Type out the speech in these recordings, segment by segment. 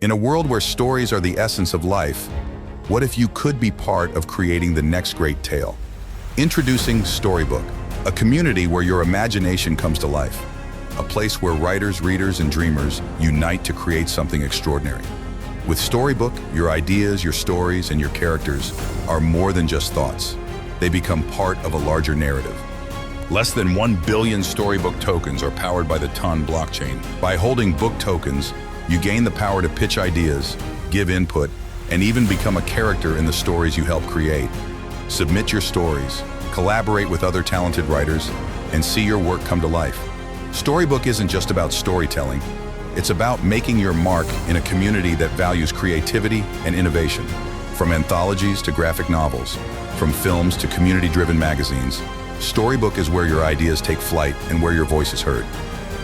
In a world where stories are the essence of life, what if you could be part of creating the next great tale? Introducing Storybook, a community where your imagination comes to life. A place where writers, readers, and dreamers unite to create something extraordinary. With Storybook, your ideas, your stories, and your characters are more than just thoughts. They become part of a larger narrative. Less than 1 billion Storybook tokens are powered by the Ton blockchain. By holding book tokens, you gain the power to pitch ideas, give input, and even become a character in the stories you help create. Submit your stories, collaborate with other talented writers, and see your work come to life. Storybook isn't just about storytelling. It's about making your mark in a community that values creativity and innovation. From anthologies to graphic novels, from films to community-driven magazines, Storybook is where your ideas take flight and where your voice is heard.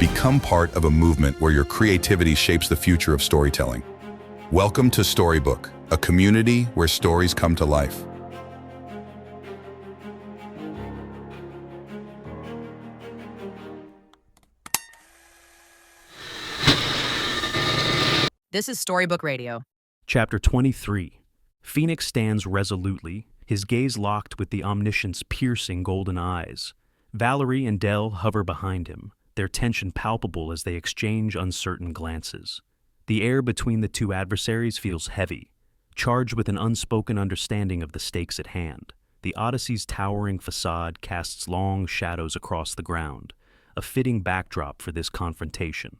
Become part of a movement where your creativity shapes the future of storytelling. Welcome to Storybook, a community where stories come to life. This is Storybook Radio. Chapter 23. Phoenix stands resolutely, his gaze locked with the omniscient's piercing golden eyes. Valerie and Dell hover behind him, their tension palpable as they exchange uncertain glances. The air between the two adversaries feels heavy, charged with an unspoken understanding of the stakes at hand. The Odyssey's towering facade casts long shadows across the ground, a fitting backdrop for this confrontation.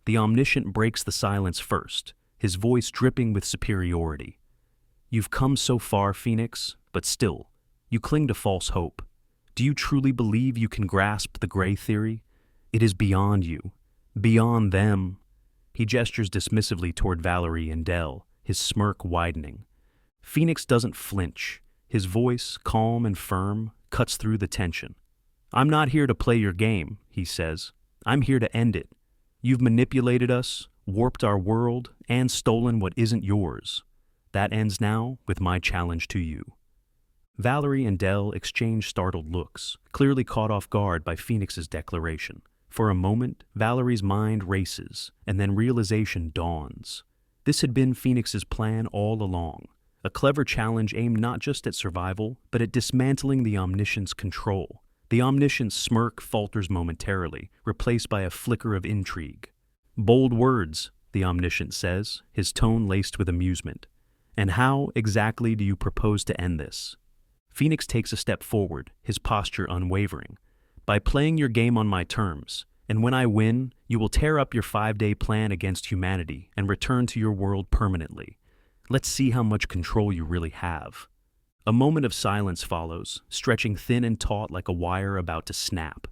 The omniscient breaks the silence first, his voice dripping with superiority. You've come so far, Phoenix, but still, you cling to false hope. Do you truly believe you can grasp the gray theory? It is beyond you, beyond them. He gestures dismissively toward Valerie and Dell, his smirk widening. Phoenix doesn't flinch. His voice, calm and firm, cuts through the tension. I'm not here to play your game, he says. I'm here to end it. You've manipulated us, warped our world, and stolen what isn't yours. That ends now with my challenge to you. Valerie and Dell exchange startled looks, clearly caught off guard by Phoenix's declaration. For a moment, Valerie's mind races, and then realization dawns. This had been Phoenix's plan all along, a clever challenge aimed not just at survival, but at dismantling the omniscient's control. The omniscient's smirk falters momentarily, replaced by a flicker of intrigue. Bold words, the omniscient says, his tone laced with amusement. And how exactly do you propose to end this? Phoenix takes a step forward, his posture unwavering. By playing your game on my terms, and when I win, you will tear up your 5-day plan against humanity and return to your world permanently. Let's see how much control you really have. A moment of silence follows, stretching thin and taut like a wire about to snap.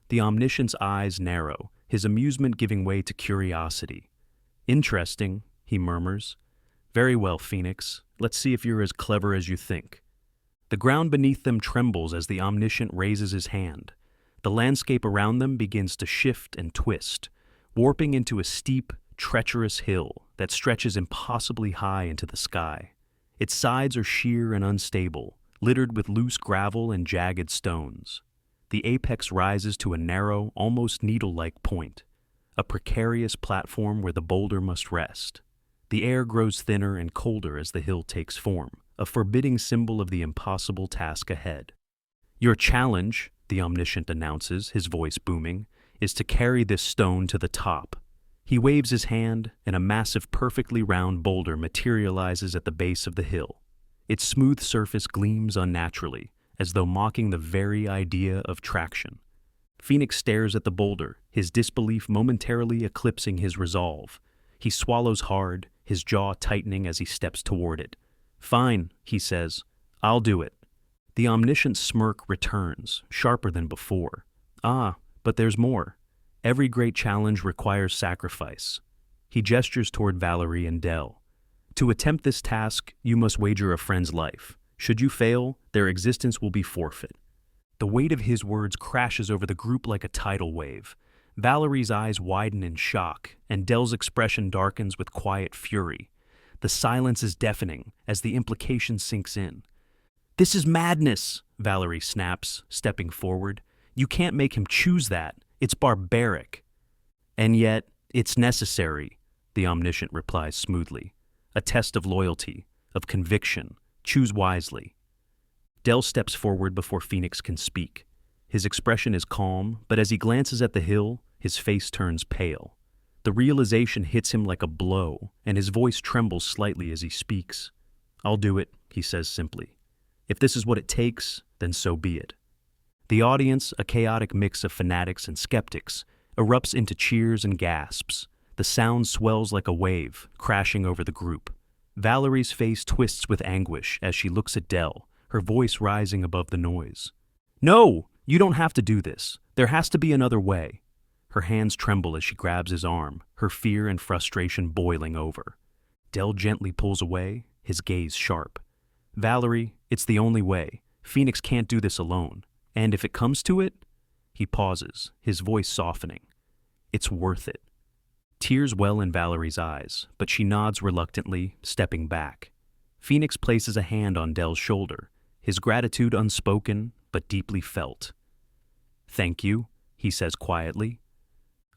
The omniscient's eyes narrow, his amusement giving way to curiosity. Interesting, he murmurs. Very well, Phoenix. Let's see if you're as clever as you think. The ground beneath them trembles as the omniscient raises his hand. The landscape around them begins to shift and twist, warping into a steep, treacherous hill that stretches impossibly high into the sky. Its sides are sheer and unstable, littered with loose gravel and jagged stones. The apex rises to a narrow, almost needle-like point, a precarious platform where the boulder must rest. The air grows thinner and colder as the hill takes form, a forbidding symbol of the impossible task ahead. Your challenge, the omniscient announces, his voice booming, is to carry this stone to the top. He waves his hand, and a massive, perfectly round boulder materializes at the base of the hill. Its smooth surface gleams unnaturally, as though mocking the very idea of traction. Phoenix stares at the boulder, his disbelief momentarily eclipsing his resolve. He swallows hard, his jaw tightening as he steps toward it. Fine, he says. I'll do it. The omniscient smirk returns, sharper than before. Ah, but there's more. Every great challenge requires sacrifice. He gestures toward Valerie and Dell. To attempt this task, you must wager a friend's life. Should you fail, their existence will be forfeit. The weight of his words crashes over the group like a tidal wave. Valerie's eyes widen in shock, and Dell's expression darkens with quiet fury. The silence is deafening as the implication sinks in. This is madness, Valerie snaps, stepping forward. You can't make him choose that. It's barbaric. And yet, it's necessary. the omniscient replies smoothly. A test of loyalty, of conviction. Choose wisely. Del steps forward before Phoenix can speak. His expression is calm, but as he glances at the hill, his face turns pale. The realization hits him like a blow, and his voice trembles slightly as he speaks. "I'll do it," he says simply. "If this is what it takes, then so be it." The audience, a chaotic mix of fanatics and skeptics, erupts into cheers and gasps. The sound swells like a wave, crashing over the group. Valerie's face twists with anguish as she looks at Del, her voice rising above the noise. "No! You don't have to do this. There has to be another way." Her hands tremble as she grabs his arm, her fear and frustration boiling over. Del gently pulls away, his gaze sharp. "Valerie, it's the only way. Phoenix can't do this alone. And if it comes to it..." He pauses, his voice softening. "It's worth it." Tears well in Valerie's eyes, but she nods reluctantly, stepping back. Phoenix places a hand on Del's shoulder, his gratitude unspoken but deeply felt. "Thank you," he says quietly.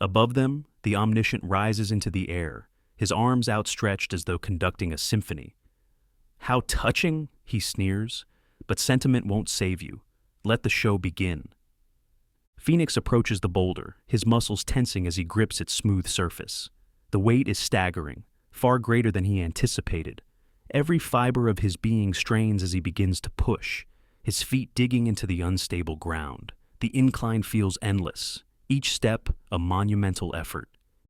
Above them, the omniscient rises into the air, his arms outstretched as though conducting a symphony. "How touching," he sneers, "but sentiment won't save you. Let the show begin." Phoenix approaches the boulder, his muscles tensing as he grips its smooth surface. The weight is staggering, far greater than he anticipated. Every fiber of his being strains as he begins to push, his feet digging into the unstable ground. The incline feels endless, each step a monumental effort.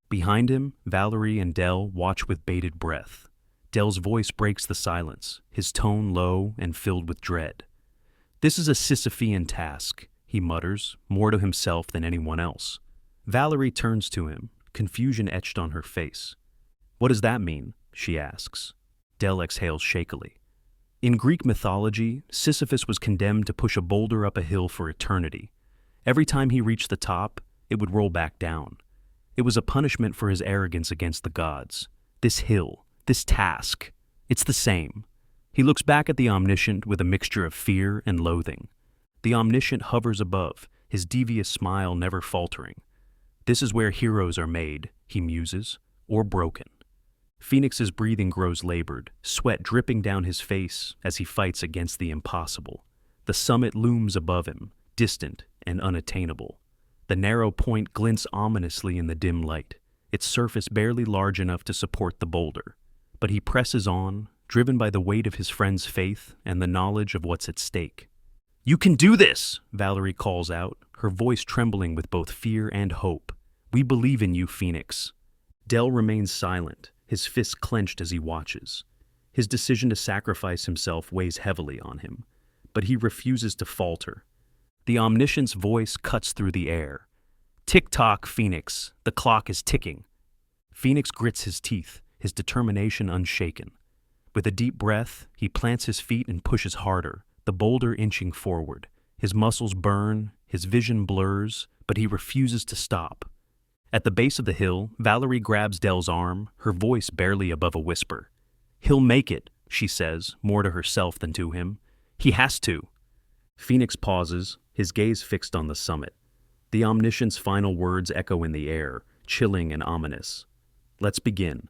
Behind him, Valerie and Del watch with bated breath. Del's voice breaks the silence, his tone low and filled with dread. "This is a Sisyphean task," he mutters, more to himself than anyone else. Valerie turns to him, confusion etched on her face. "What does that mean?" she asks. Del exhales shakily. In Greek mythology, Sisyphus was condemned to push a boulder up a hill for eternity. Every time he reached the top, it would roll back down. It was a punishment for his arrogance against the gods. This hill, this task, it's the same. He looks back at the omniscient with a mixture of fear and loathing. The omniscient hovers above, his devious smile never faltering. "This is where heroes are made," he muses, "or broken." Phoenix's breathing grows labored, sweat dripping down his face as he fights against the impossible. The summit looms above him, distant and unattainable. The narrow point glints ominously in the dim light, its surface barely large enough to support the boulder. But he presses on, driven by the weight of his friend's faith and the knowledge of what's at stake. "You can do this!" Valerie calls out, her voice trembling with both fear and hope. "We believe in you, Phoenix." Del remains silent, his fists clenched as he watches. His decision to sacrifice himself weighs heavily on him, but he refuses to falter. The omniscient's voice cuts through the air. "Tick-tock, Phoenix. The clock is ticking." Phoenix grits his teeth, his determination unshaken. With a deep breath, he plants his feet and pushes harder, the boulder inching forward. His muscles burn, his vision blurs, but he refuses to stop. At the base of the hill, Valerie grabs Del's arm, her voice barely above a whisper. "He'll make it," she says, more to herself than to him. "He has to." Phoenix pauses, his gaze fixed on the summit. The omniscient's final words echo in the air, chilling and ominous. "Let's begin."